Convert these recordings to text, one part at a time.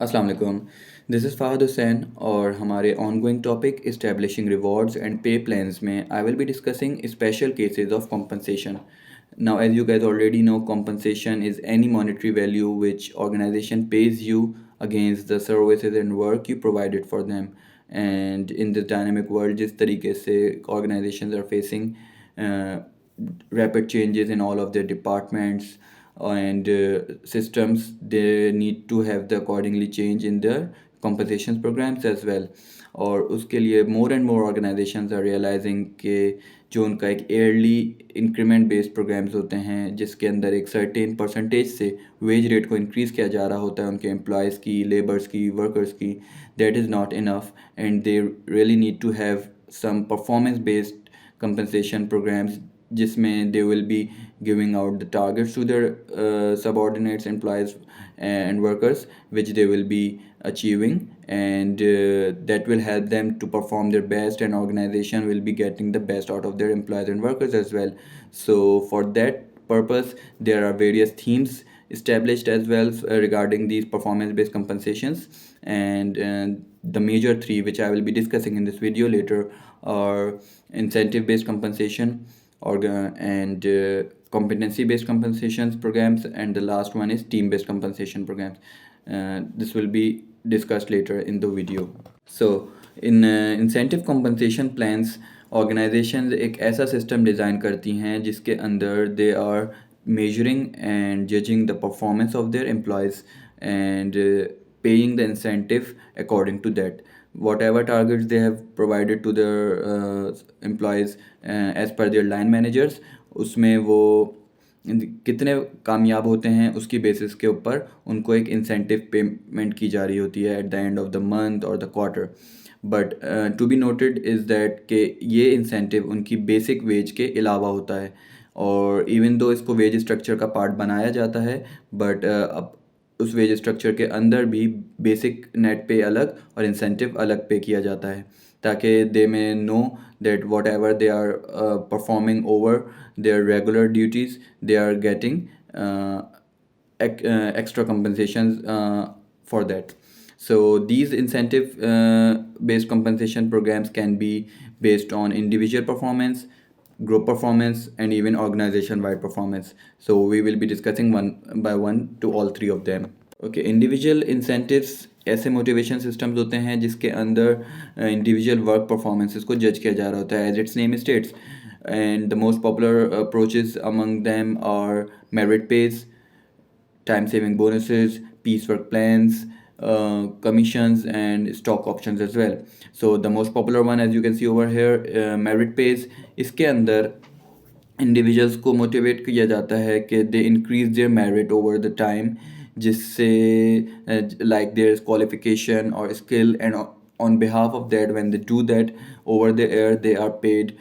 अस्सलाम वालेकुम। This is Fahadh Hussain और हमारे ongoing topic establishing rewards and पे प्लान्स में I will be discussing special cases of compensation. Now, as you guys already know, compensation is any monetary value which organization pays you against the services and work you provided for them. And in this dynamic world, जिस तरीके से organizations are facing uh, rapid changes in all of their departments and systems, they need to have the accordingly change in their compensations programs as well. और उसके लिए more and more organizations are realizing कि जो उनका एक yearly increment based programmes होते हैं जिसके अंदर एक सर्टेन परसेंटेज से वेज रेट को इंक्रीज़ किया जा रहा होता है उनके एम्प्लॉयज़ की, लेबर्स की, वर्कर्स की, that is not enough and they really need to have some performance based compensation programs जिसमें they will be giving out the targets to their subordinates, employees and workers which they will be achieving, and that will help them to perform their best, and organization will be getting the best out of their employees and workers as well. So for that purpose there are various themes established as well regarding these performance based compensations, and the major three which I will be discussing in this video later are incentive based compensation and competency based compensations programs, and the last one is team based compensation programs. This will be discussed later in the video. So in incentive compensation plans, organizations एक ऐसा system design करती हैं जिसके अंदर they are measuring and judging the performance of their employees and paying the incentive according to that. Whatever targets they have provided to their employees as per their line managers, उसमें वो कितने कामयाब होते हैं उसकी बेसिस के ऊपर उनको एक इंसेंटिव पेमेंट की जा रही होती है at the end of the month और the quarter. But to be noted is that कि ये इंसेंटिव उनकी बेसिक वेज के अलावा होता है, और इवन दो इसको वेज स्ट्रक्चर का पार्ट बनाया जाता है, बट अब उस वेज स्ट्रक्चर के अंदर भी बेसिक नेट पे अलग और इंसेंटिव अलग पे किया जाता है ताकि they may know that whatever they are performing over their regular duties, they are getting extra compensations for that. So these incentive based compensation programs can be based on individual performance, group performance, and even organization wide performance. So we will be discussing one by one to all three of them. Okay, individual incentives ऐसे motivation systems होते हैं जिसके अंदर individual work performances को जज किया जा रहा होता है as its name states, and the most popular approaches among them are merit pays, time saving bonuses, piecework plans, commissions, and stock options as well. So the most popular one, as you can see over here, merit pays. इसके अंदर individuals को motivate किया जाता है कि they increase their merit over the time, जिससे like there qualification और skill, and on behalf of that, when they do that over the air, they are paid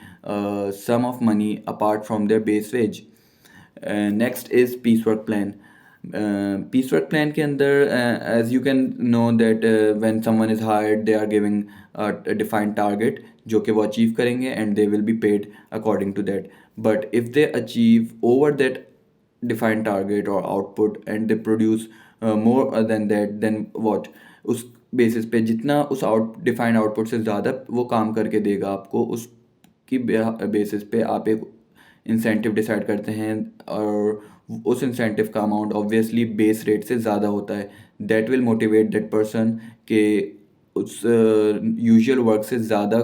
sum of money apart from their base wage. Next is piecework plan. Piecework plan के अंदर as you can know that when someone is hired they are giving a defined target जो कि वो achieve करेंगे and they will be paid according to that. But if they achieve over that defined target or output and they produce more than that, then what, उस basis पे जितना उस defined output से ज़्यादा वो काम करके देगा आपको, उसकी बेसिस पे आप एक इंसेंटिव डिसाइड करते हैं, और उस इंसेंटिव का अमाउंट ऑब्वियसली बेस रेट से ज़्यादा होता है. That will motivate that person कि उस यूजुअल वर्क से ज़्यादा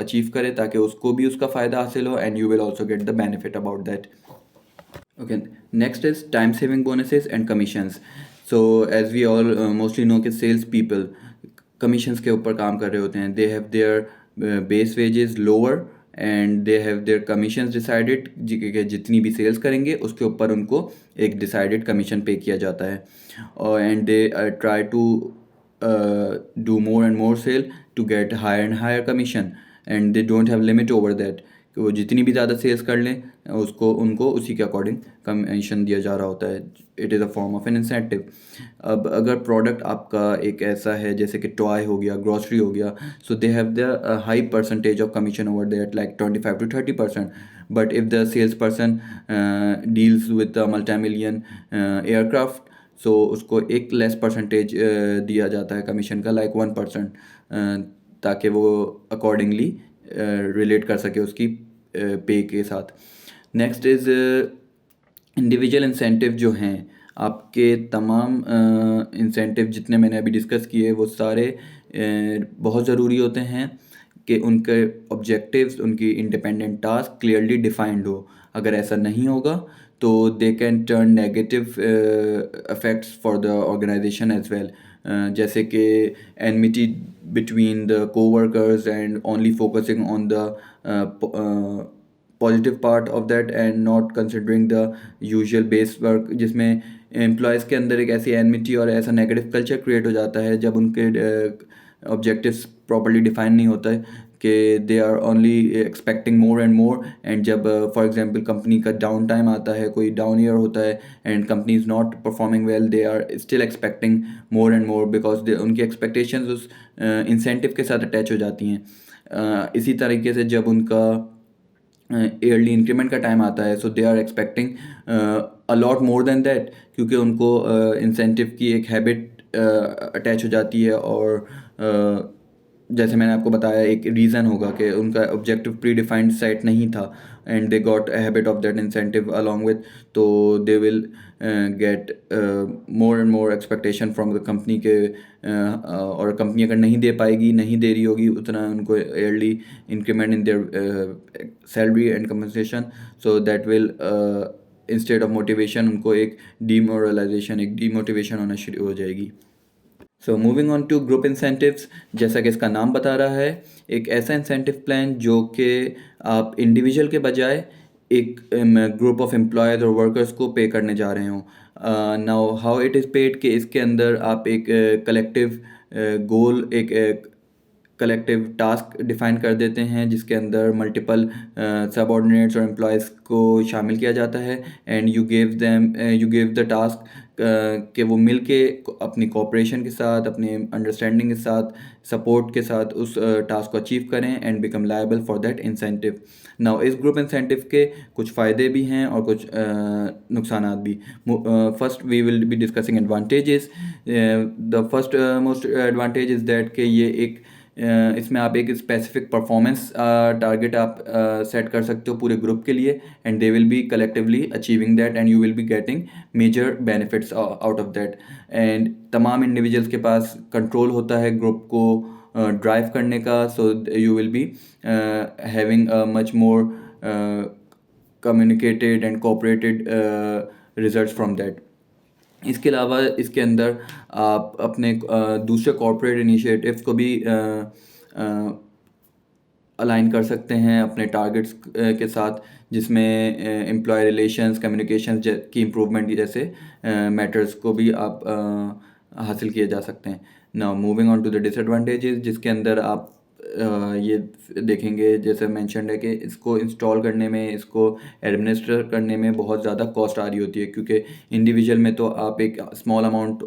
अचीव करे ताकि उसको भी उसका फ़ायदा हासिल हो, and you will also get the benefit about that. Okay, next is time saving bonuses and commissions. So as we all mostly know कि sales people commissions के ऊपर काम कर रहे होते हैं. They have their base wages lower and they have their commissions decided कि जितनी भी sales करेंगे उसके ऊपर उनको एक decided commission pay किया जाता है, and they try to do more and more sale to get higher and higher commission, and they don't have limit over that कि वो जितनी भी ज़्यादा सेल्स कर लें उसको उनको उसी के अकॉर्डिंग कमीशन दिया जा रहा होता है. It is a form of N incentive. अब अगर प्रोडक्ट आपका एक ऐसा है जैसे कि टॉय हो गया, ग्रॉसरी हो गया, so they have the high percentage of commission over that like 25 to 30%. But if the salesperson deals with a multi-million aircraft, सो उसको एक लेस परसेंटेज दिया जाता है कमीशन का, लाइक 1%, ताकि वो अकॉर्डिंगली रिलेट कर सके उसकी पे के साथ। नेक्स्ट इज़ इंडिविजुअल इंसेंटिव जो हैं, आपके तमाम इंसेंटिव जितने मैंने अभी डिस्कस किए वो सारे बहुत ज़रूरी होते हैं कि उनके ऑब्जेक्टिव्स, उनकी इंडिपेंडेंट टास्क क्लियरली डिफाइंड हो। अगर ऐसा नहीं होगा तो they can turn negative effects for the organization as well, जैसे कि enmity between the coworkers and only focusing on the positive part of that and not considering the usual base work, जिसमें employees के अंदर एक ऐसी enmity और ऐसा negative culture create हो जाता है जब उनके ऑब्जेक्टिव्स प्रॉपर्ली डिफाइन नहीं होता है, कि they are only expecting more and more. And जब फॉर एग्जांपल कंपनी का डाउन टाइम आता है, कोई डाउन ईयर होता है and company is not performing well, they are still expecting more and more because उनकी एक्सपेक्टेशंस उस इंसेंटिव के साथ अटैच हो जाती हैं। इसी तरीके से जब उनका ईयरली इंक्रीमेंट का टाइम आता है, so they are expecting a lot more than that, क्योंकि उनको इंसेंटिव की एक हैबिट अटैच हो जाती है। और जैसे मैंने आपको बताया, एक रीज़न होगा कि उनका ऑब्जेक्टिव प्री डिफाइंड सेट नहीं था and they got a habit of that incentive along with, तो they will get more and more expectation from the company के, और कंपनी अगर नहीं दे पाएगी, नहीं दे रही होगी उतना उनको yearly increment in their salary and compensation, so that will instead of motivation उनको एक डीमोरलाइजेशन, एक डीमोटिवेशन होना शुरू हो जाएगी। So moving on to group incentives, जैसा कि इसका नाम बता रहा है, एक ऐसा इंसेंटिव प्लान जो कि आप इंडिविजुअल के बजाय एक ग्रुप ऑफ एम्प्लॉयज़ और वर्कर्स को पे करने जा रहे हों। Now how it is paid, कि इसके अंदर आप एक कलेक्टिव गोल, एक कलेक्टिव टास्क डिफाइन कर देते हैं जिसके अंदर मल्टीपल सबऑर्डिनेट्स और एम्प्लॉयज़ को शामिल किया जाता है, and you give the task कि वो मिल के अपनी कोऑपरेशन के साथ, अपने अंडरस्टैंडिंग के साथ, सपोर्ट के साथ उस टास्क को अचीव करें and become liable for that incentive. Now इस ग्रुप इंसेंटिव के कुछ फ़ायदे भी हैं और कुछ नुकसानात भी। First we will be discussing advantages. The first most advantage is that कि ये एक इसमें आप एक स्पेसिफिक परफॉर्मेंस टारगेट आप सेट कर सकते हो पूरे ग्रुप के लिए, and they will be collectively achieving that and you will be getting major benefits out of that. And तमाम इंडिविजुअल्स के पास कंट्रोल होता है ग्रुप को ड्राइव करने का, so you will be having much more communicated and cooperated results from that. इसके अलावा इसके अंदर आप अपने दूसरे कॉर्पोरेट इनिशिएटिव्स को भी अलाइन कर सकते हैं अपने टारगेट्स के साथ, जिसमें एम्प्लॉय रिलेशंस, कम्युनिकेशन की इम्प्रूवमेंट जैसे मैटर्स को भी आप हासिल किए जा सकते हैं। Now moving on to the disadvantages, जिसके अंदर आप ये देखेंगे, जैसे मेंशन्ड है कि इसको इंस्टॉल करने में, इसको एडमिनिस्टर करने में बहुत ज़्यादा कॉस्ट आ रही होती है, क्योंकि इंडिविजुअल में तो आप एक स्मॉल अमाउंट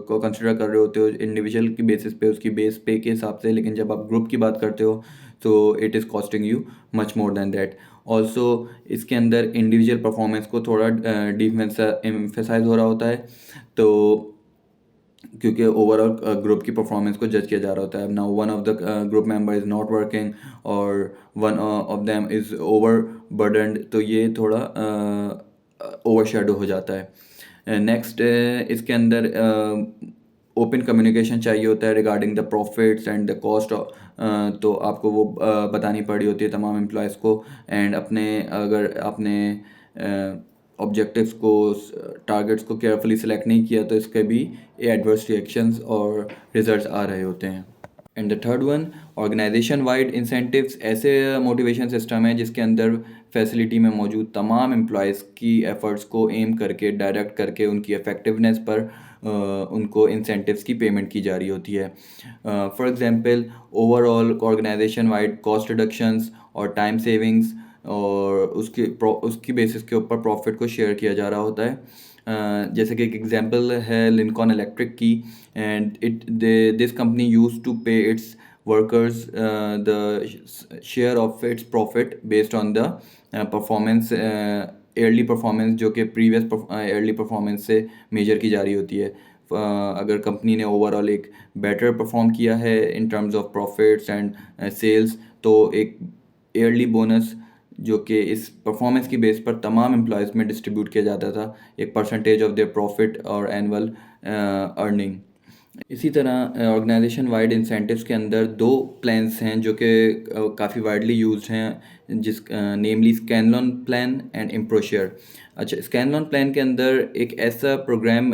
को कंसिडर कर रहे होते हो इंडिविजुअल की बेसिस पे, उसकी बेस पे के हिसाब से, लेकिन जब आप ग्रुप की बात करते हो तो it is costing you much more than that. Also इसके अंदर इंडिविजुअल परफॉर्मेंस को थोड़ा एम्फेसाइज हो रहा होता है, तो क्योंकि ओवरऑल ग्रुप की परफॉर्मेंस को जज किया जा रहा होता है। Now one of the group member is not working और one of them is over burdened, तो ये थोड़ा ओवर शेडो हो जाता है। नेक्स्ट इसके अंदर ओपन कम्युनिकेशन चाहिए होता है regarding the profits and the cost, तो आपको वो बतानी पड़ी होती है तमाम एम्प्लॉयज़ को, एंड अपने अगर आपने ऑब्जेक्टिव्स को, टारगेट्स को केयरफुली सिलेक्ट नहीं किया तो इसके भी एडवर्स रिएक्शंस और रिजल्ट्स आ रहे होते हैं। And the third one, organization wide incentives ऐसे मोटिवेशन सिस्टम है जिसके अंदर फैसिलिटी में मौजूद तमाम एम्प्लॉयज़ की एफ़र्ट्स को एम करके, डायरेक्ट करके उनकी इफ़ेक्टिवनेस पर उनको इंसेंटिव्स की पेमेंट की जा रही होती है। For example, overall organization wide cost reductions और टाइम सेविंग्स, और उसकी बेसिस के ऊपर प्रॉफिट को शेयर किया जा रहा होता है। जैसे कि एक एग्जांपल है लिंकॉन इलेक्ट्रिक की, and this company use to pay its workers the share of its profit based on the performance yearly performance जो कि प्रीवियस ईयरली परफॉर्मेंस से मेजर की जा रही होती है। अगर कंपनी ने ओवरऑल एक बेटर परफॉर्म किया है in terms of profits and sales, तो एक ईयरली बोनस जो कि इस परफॉर्मेंस की बेस पर तमाम एम्प्लॉयज़ में डिस्ट्रीब्यूट किया जाता था, एक परसेंटेज ऑफ देयर प्रॉफिट और एनुअल अर्निंग। इसी तरह ऑर्गेनाइजेशन वाइड इंसेंटिव्स के अंदर दो प्लान्स हैं जो कि काफ़ी वाइडली यूज्ड हैं, जिस नेमली स्कैनलॉन प्लान एंड इम्प्रोशेयर। अच्छा, स्कैनलॉन प्लान के अंदर एक ऐसा प्रोग्राम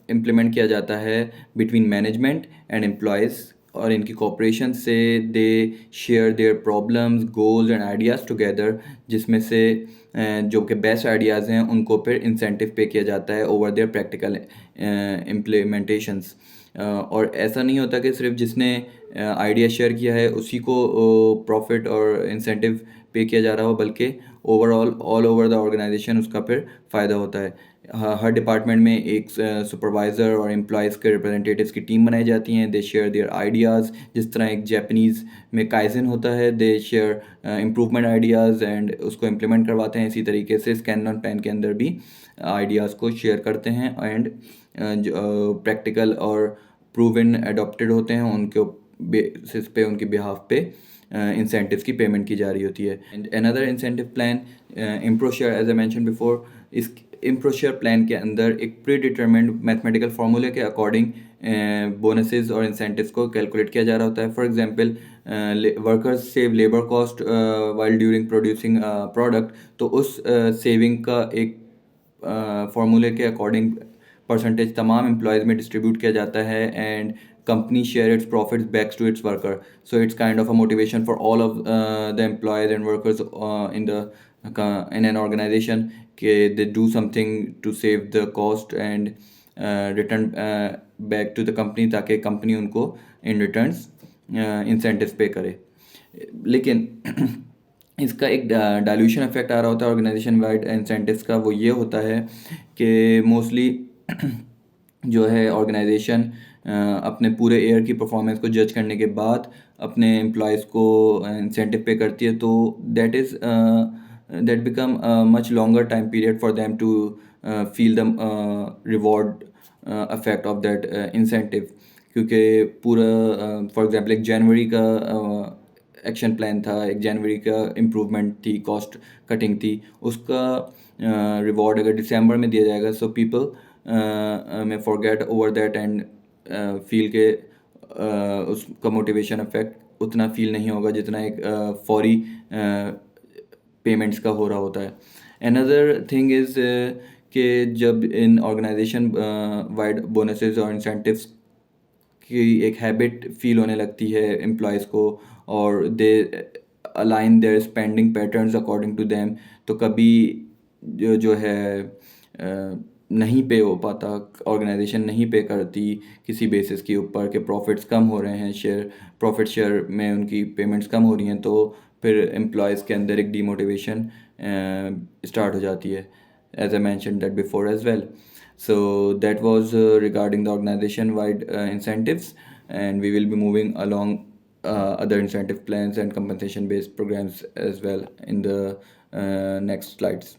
इम्प्लीमेंट किया जाता है बिटवीन मैनेजमेंट एंड एम्प्लॉयज़, और इनकी कॉपरेशन से they share their problems, goals and ideas together, जिसमें से जो कि बेस्ट आइडियाज़ हैं उनको फिर इंसेंटिव पे किया जाता है ओवर देयर प्रैक्टिकल इम्प्लीमेंटेशंस। और ऐसा नहीं होता कि सिर्फ जिसने आइडिया शेयर किया है उसी को प्रॉफिट और इंसेंटिव पे किया जा रहा हो, बल्कि overall all over the organization उसका फिर फ़ायदा होता है। हर डिपार्टमेंट में एक सुपरवाइज़र और एम्प्लॉयज़ के रिप्रेजेंटेटिव्स की टीम बनाई जाती हैं। दे शेयर देयर आइडियाज़, जिस तरह एक जापानीज़ में काइजन होता है, दे शेयर इम्प्रूवमेंट आइडियाज़ एंड उसको इम्प्लीमेंट करवाते हैं। इसी तरीके से स्कैनलॉन प्लान के अंदर भी आइडियाज़ को शेयर करते हैं एंड प्रैक्टिकल और प्रूवन एडॉप्टेड होते हैं, उनके बेसिस पे उनकी बिहाफ पे इंसेंटिव्स की पेमेंट की जा रही होती है। And another incentive plan Improshare, as I mention before, इस इम्प्रोशेयर प्लान के अंदर एक प्री डिटरमिन्ड मैथमेटिकल फार्मूले के अकॉर्डिंग बोनसेस और इंसेंटिव्स को कैलकुलेट किया जा रहा होता है। For example, workers save labour cost while during producing product, तो उस सेविंग का एक फार्मूले के अकॉर्डिंग परसेंटेज तमाम एम्प्लॉयज़ में डिस्ट्रीब्यूट किया जाता है and company share its profits back to its worker. So it's kind of a motivation for all of the employees and workers in an organization कि they do something to save the cost and return back to the company, ताकि company उनको in returns incentives पे करे। लेकिन इसका एक dilution effect आ रहा होता है ऑर्गेनाइजेशन वाइड इंसेंटिव्स का। वो ये होता है कि मोस्टली जो है ऑर्गेनाइजेशन अपने पूरे ईयर की परफॉर्मेंस को जज करने के बाद अपने एम्प्लॉयज़ को इंसेंटिव पे करती है, तो that become much longer time period for them to feel the reward effect of that incentive. क्योंकि पूरा फॉर एग्जांपल एक जनवरी का एक्शन प्लान था, एक जनवरी का इम्प्रूवमेंट थी, कॉस्ट कटिंग थी, उसका रिवॉर्ड अगर दिसंबर में दिया जाएगा, सो पीपल में forget over that and feel के उसका मोटिवेशन इफेक्ट उतना फील नहीं होगा जितना एक फौरी पेमेंट्स का हो रहा होता है। अनदर थिंग इज़ कि जब इन ऑर्गेनाइजेशन वाइड बोनसेस और इंसेंटिव्स की एक हैबिट फील होने लगती है एम्प्लॉयज़ को, और they align their spending patterns according to them, तो कभी जो है नहीं पे हो पाता, ऑर्गेनाइजेशन नहीं पे करती किसी बेसिस के ऊपर कि प्रॉफिट्स कम हो रहे हैं, प्रॉफिट शेयर में उनकी पेमेंट्स कम हो रही हैं, तो फिर एम्प्लॉयज़ के अंदर एक डीमोटिवेशन स्टार्ट हो जाती है, as I mention that before as well. So that was regarding the organization wide incentives, and we will be moving along other incentive plans and compensation based programs as well in the next slides.